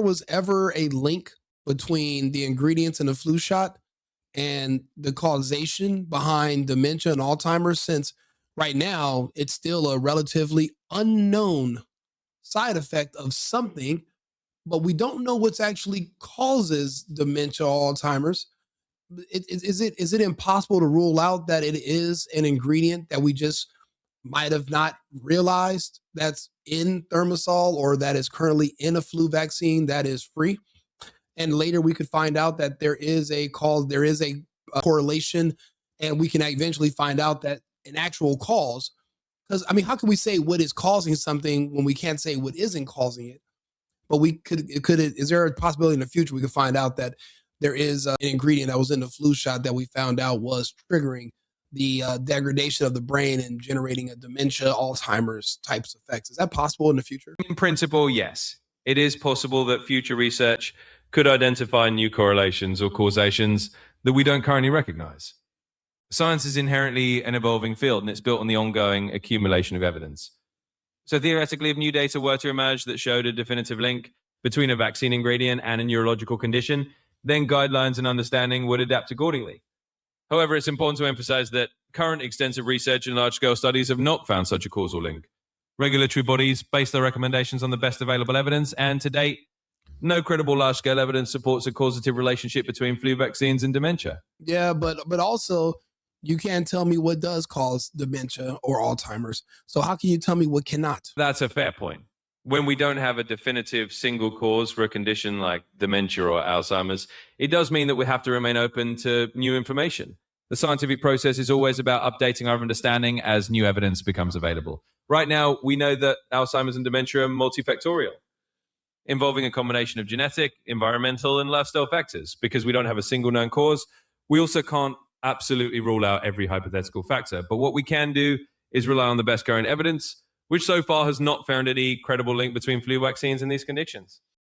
there was ever a link between the ingredients in the flu shot and the causation behind dementia and Alzheimer's, since right now it's still a relatively unknown side effect of something, but we don't know what's actually causes dementia or Alzheimer's. Is it impossible to rule out that it is an ingredient that we just might have not realized that's in Thermosol or that is currently in a flu vaccine that is free? And later we could find out that there is a correlation, and we can eventually find out that an actual cause. Because I mean, how can we say what is causing something when we can't say what isn't causing it? But is there a possibility in the future we could find out that there is an ingredient that was in the flu shot that we found out was triggering the degradation of the brain and generating a dementia, Alzheimer's types effects? Is that possible in the future? In principle, yes. It is possible that future research could identify new correlations or causations that we don't currently recognize. Science is inherently an evolving field, and it's built on the ongoing accumulation of evidence. So theoretically, if new data were to emerge that showed a definitive link between a vaccine ingredient and a neurological condition, then guidelines and understanding would adapt accordingly. However, it's important to emphasize that current extensive research and large-scale studies have not found such a causal link. Regulatory bodies base their recommendations on the best available evidence, and to date, no credible large-scale evidence supports a causative relationship between flu vaccines and dementia. Yeah, but also you can't tell me what does cause dementia or Alzheimer's. So how can you tell me what cannot? That's a fair point. When we don't have a definitive single cause for a condition like dementia or Alzheimer's, it does mean that we have to remain open to new information. The scientific process is always about updating our understanding as new evidence becomes available. Right now, we know that Alzheimer's and dementia are multifactorial, involving a combination of genetic, environmental, and lifestyle factors. Because we don't have a single known cause, we also can't absolutely rule out every hypothetical factor. But what we can do is rely on the best current evidence, which so far has not found any credible link between flu vaccines and these conditions.